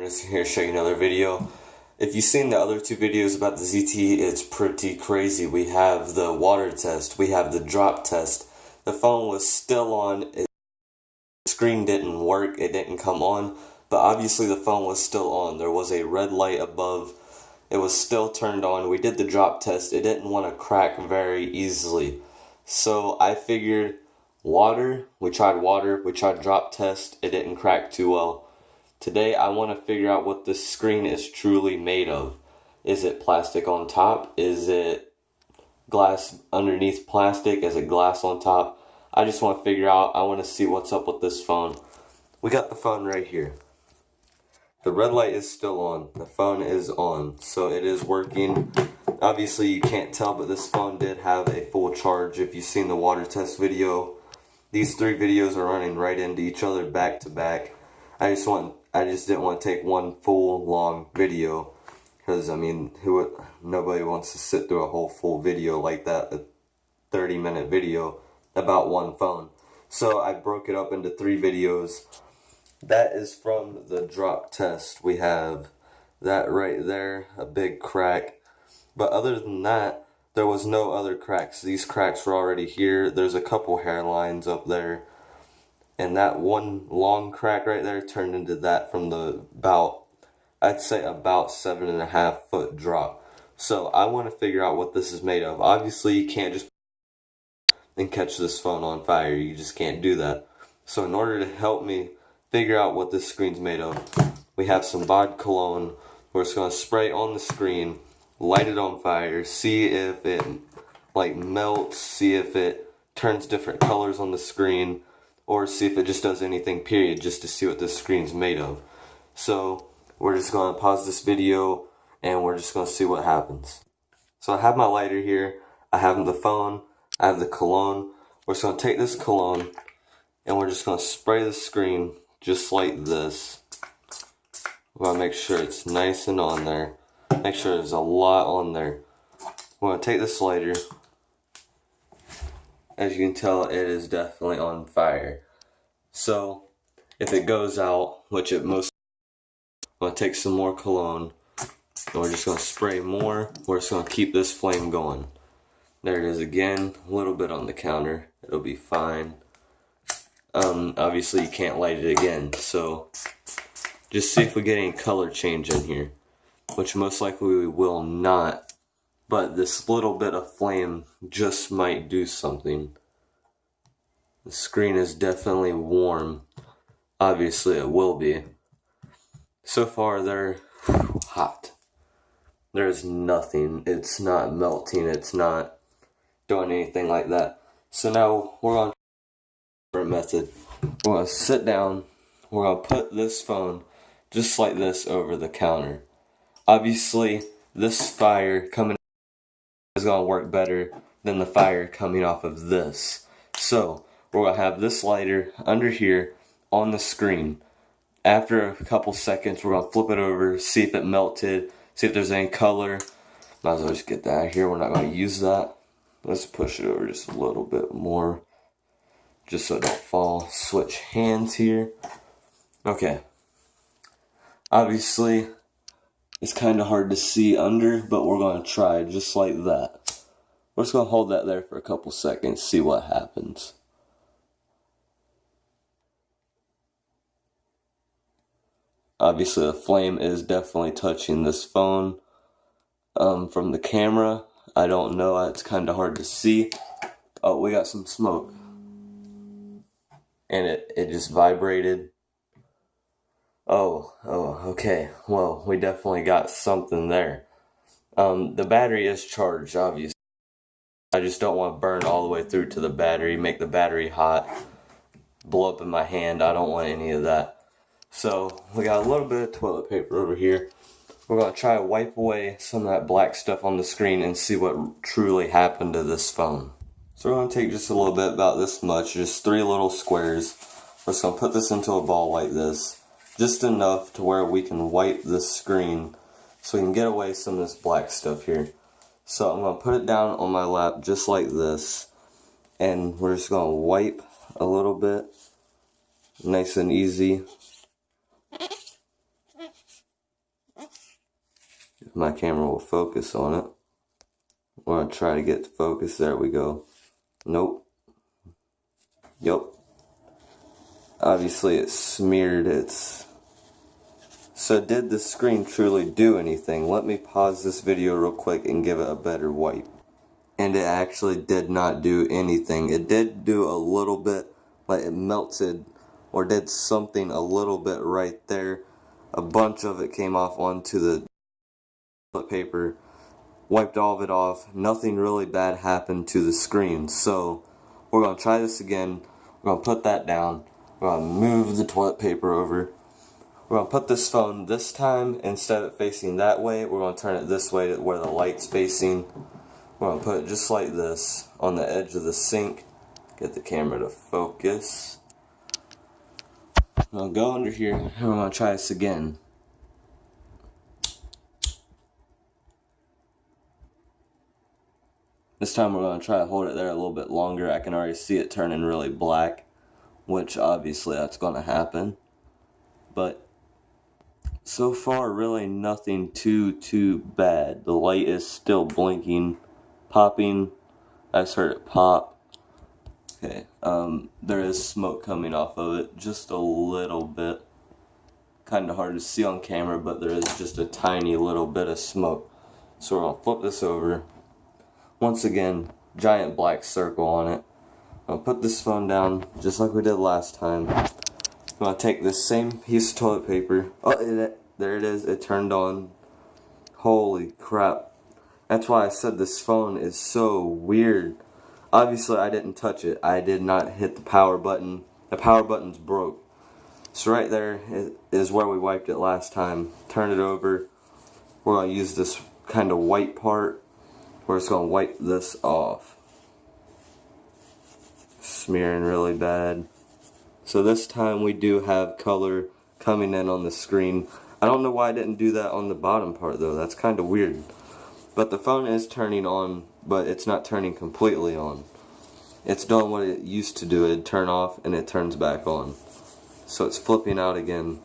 Just here to show you another video. If you've seen the other two videos about the ZTE, it's pretty crazy. We have the water test, we have the drop test. The phone was still on, the screen didn't work, it didn't come on, but obviously the phone was still on. There was a red light above, it was still turned on. We did the drop test, it didn't want to crack very easily. So I figured we tried drop test, it didn't crack too well. Today I want to figure out what this screen is truly made of. Is it plastic on top? Is it glass underneath plastic? Is it glass on top? I just want to figure out, I want to see what's up with this phone. We got the phone right here. The red light is still on. The phone is on, so it is working. Obviously you can't tell, but this phone did have a full charge. If you've seen the water test video, these three videos are running right into each other back to back. I just didn't want to take one full long video, because I mean, nobody wants to sit through a whole full video like that, a 30-minute video about one phone. So I broke it up into 3 videos. That is from the drop test. We have that right there, a big crack. But other than that, there was no other cracks. These cracks were already here. There's a couple hairlines up there. And that one long crack right there turned into that from I'd say about 7.5 foot drop. So I want to figure out what this is made of. Obviously you can't just and catch this phone on fire. You just can't do that. So in order to help me figure out what this screen's made of, we have some Bod cologne. We're just going to spray on the screen, light it on fire, see if it melts, see if it turns different colors on the screen, or see if it just does anything, period, just to see what this screen's made of. So we're just going to pause this video and we're just going to see what happens. So I have my lighter here, I have the phone, I have the cologne. We're just going to take this cologne and we're just going to spray the screen just like this. We're going to make sure it's nice and on there. Make sure there's a lot on there. We're going to take this lighter. As you can tell, it is definitely on fire. So, if it goes out, which it most, I'm going to take some more cologne, and we're just going to spray more. We're just going to keep this flame going. There it is again, a little bit on the counter. It'll be fine. Obviously you can't light it again, so just see if we get any color change in here, which most likely we will not. But this little bit of flame just might do something. The screen is definitely warm. Obviously it will be. So far they're hot. There's nothing. It's not melting. It's not doing anything like that. So now we're on a different method. We're going to sit down. We're going to put this phone just like this over the counter. Obviously this fire coming is going to work better than the fire coming off of this. So we're going to have this lighter under here on the screen. After a couple seconds, we're going to flip it over, see if it melted, see if there's any color. Might as well just get that out of here. We're not going to use that. Let's push it over just a little bit more, just so it don't fall. Switch hands here. Okay. Obviously, it's kind of hard to see under, but we're going to try just like that. We're just going to hold that there for a couple seconds, see what happens. Obviously, the flame is definitely touching this phone. From the camera, I don't know, it's kind of hard to see. Oh, we got some smoke. And it just vibrated. Oh, okay. Well, we definitely got something there. The battery is charged, obviously. I just don't want to burn all the way through to the battery, make the battery hot, blow up in my hand. I don't want any of that. So, we got a little bit of toilet paper over here. We're going to try to wipe away some of that black stuff on the screen and see what truly happened to this phone. So we're going to take just a little bit, about this much, just 3 little squares. We're just going to put this into a ball like this. Just enough to where we can wipe the screen so we can get away some of this black stuff here. So I'm going to put it down on my lap just like this. And we're just going to wipe a little bit. Nice and easy. my camera will focus on it. We're gonna try to get to focus. There we go. Nope. Yup. Obviously it smeared its... So did the screen truly do anything? Let me pause this video real quick and give it a better wipe. And it actually did not do anything. It did do a little bit, like it melted or did something a little bit right there. A bunch of it came off onto the toilet paper, wiped all of it off. Nothing really bad happened to the screen. So we're going to try this again. We're going to put that down. We're going to move the toilet paper over. We're going to put this phone this time, instead of facing that way, we're going to turn it this way to where the light's facing. We're going to put it just like this on the edge of the sink. Get the camera to focus. I'm going to go under here and we're going to try this again. This time we're going to try to hold it there a little bit longer. I can already see it turning really black, which obviously that's going to happen. But so far really nothing too bad. The light is still blinking, popping. I just heard it pop. Okay, there is smoke coming off of it, just a little bit. Kind of hard to see on camera, but there is just a tiny little bit of smoke. So we're going to flip this over. Once again, giant black circle on it. I'll put this phone down just like we did last time. I'm going to take this same piece of toilet paper. Oh, there it is. It turned on. Holy crap. That's why I said this phone is so weird. Obviously, I didn't touch it. I did not hit the power button. The power button's broke. So right there is where we wiped it last time. Turn it over. We're going to use this kind of white part. We're just going to wipe this off. Smearing really bad. So this time we do have color coming in on the screen. I don't know why I didn't do that on the bottom part though. That's kind of weird. But the phone is turning on, but it's not turning completely on. It's doing what it used to do. It'd turn off and it turns back on. So it's flipping out again.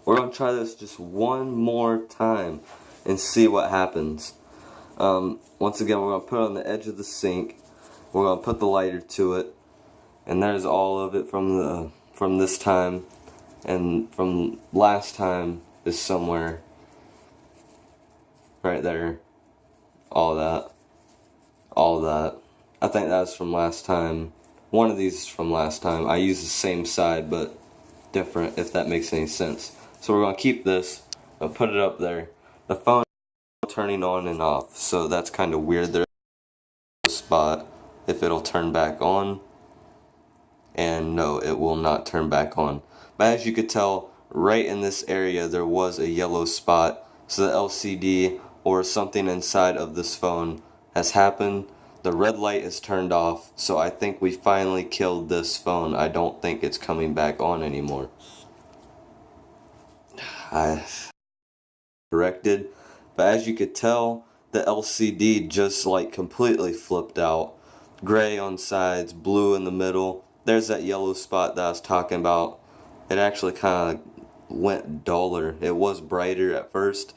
We're going to try this just one more time and see what happens. Once again, we're going to put it on the edge of the sink. We're going to put the lighter to it. And there's all of it from this time. And from last time is somewhere right there. All that. I think that was from last time. One of these is from last time. I used the same side, but different, if that makes any sense. So we're going to keep this. I'll put it up there. The phone is turning on and off, so that's kind of weird. There's a spot if it'll turn back on. And no, it will not turn back on. But as you could tell, right in this area there was a yellow spot. So the LCD or something inside of this phone has happened. The red light is turned off, so I think we finally killed this phone. I don't think it's coming back on anymore. I corrected, but as you could tell, the LCD just like completely flipped out. Gray on sides, blue in the middle. There's that yellow spot that I was talking about. It actually kind of went duller. It was brighter at first,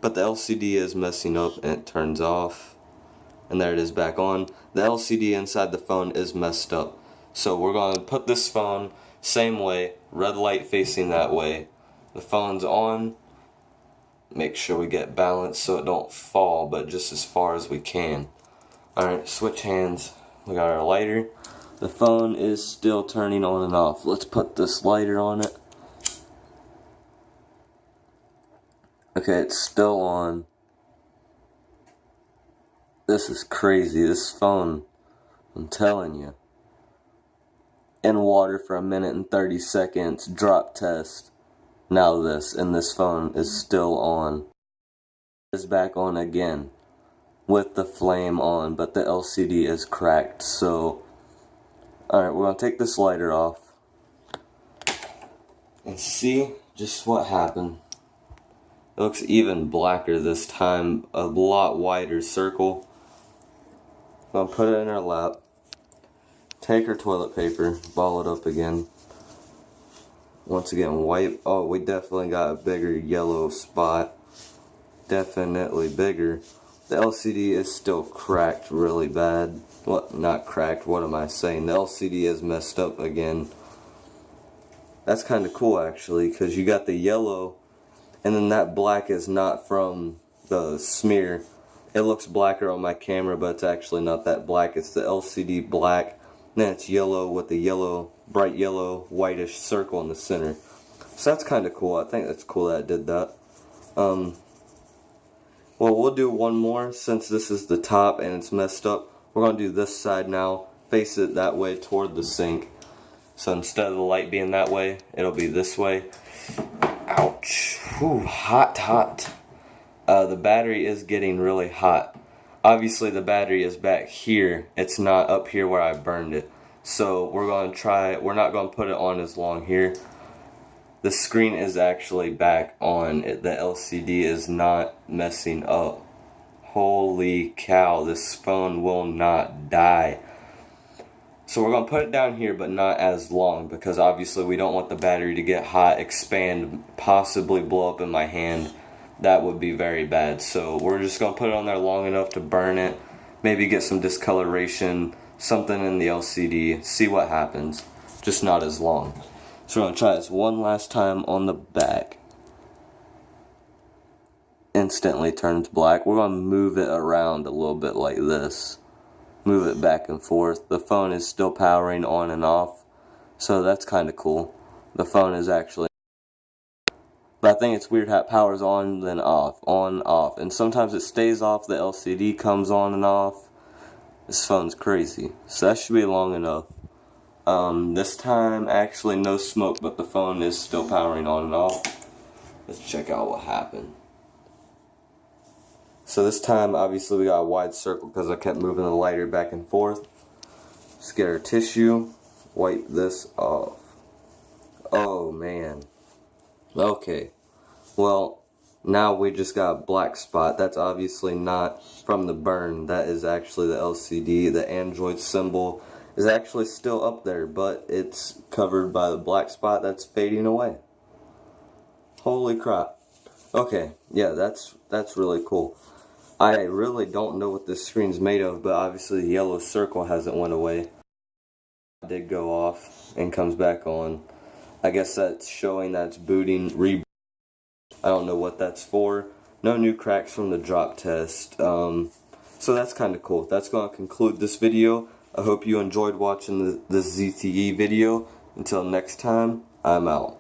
but the LCD is messing up and it turns off. And there it is back on. The LCD inside the phone is messed up. So we're going to put this phone same way, red light facing that way. The phone's on. Make sure we get balance so it don't fall, but just as far as we can. Alright, switch hands. We got our lighter. The phone is still turning on and off. Let's put this lighter on it. Okay, it's still on. This is crazy. This phone, I'm telling you. In water for 1:30 seconds, drop test. Now this, and this phone is still on. It's back on again with the flame on, but the LCD is cracked. So, alright, we're going to take this lighter off and see just what happened. It looks even blacker this time, a lot wider circle. I'm going to put it in our lap, take our toilet paper, ball it up again. Once again, wipe. Oh, we definitely got a bigger yellow spot. definitely bigger. The LCD is still cracked really bad. What? Not cracked, what am I saying? The LCD is messed up again. That's kind of cool actually, because you got the yellow, and then that black is not from the smear. It looks blacker on my camera, but it's actually not that black. It's the LCD black, and then it's yellow with the yellow, bright yellow, whitish circle in the center. So that's kind of cool. I think that's cool that I did that. Well, we'll do one more since this is the top and it's messed up. We're going to do this side now. Face it that way toward the sink. So instead of the light being that way, it'll be this way. Ouch. Whew, hot. The battery is getting really hot. Obviously the battery is back here. It's not up here where I burned it. So we're going to try, we're not going to put it on as long here. The screen is actually back on. The LCD is not messing up. Holy cow, this phone will not die. So we're going to put it down here, but not as long, because obviously we don't want the battery to get hot, expand, possibly blow up in my hand. That would be very bad. So we're just going to put it on there long enough to burn it, maybe get some discoloration, something in the LCD, see what happens. Just not as long. So we're going to try this one last time on the back. Instantly turns black. We're going to move it around a little bit like this. Move it back and forth. The phone is still powering on and off. So that's kind of cool. The phone is actually... But I think it's weird how it powers on, then off, on, off. And sometimes it stays off, the LCD comes on and off. This phone's crazy. So that should be long enough. This time, actually no smoke, but the phone is still powering on and off. Let's check out what happened. So this time, obviously we got a wide circle because I kept moving the lighter back and forth. Just get our tissue, wipe this off. Oh man. Okay. Well, now we just got a black spot. That's obviously not from the burn. That is actually the LCD. The Android symbol is actually still up there, but it's covered by the black spot that's fading away. Holy crap. Okay, yeah, that's really cool. I really don't know what this screen's made of, but obviously the yellow circle hasn't went away. It did go off and comes back on. I guess that's showing that it's booting, I don't know what that's for. No new cracks from the drop test. So that's kind of cool. That's going to conclude this video. I hope you enjoyed watching the ZTE video. Until next time, I'm out.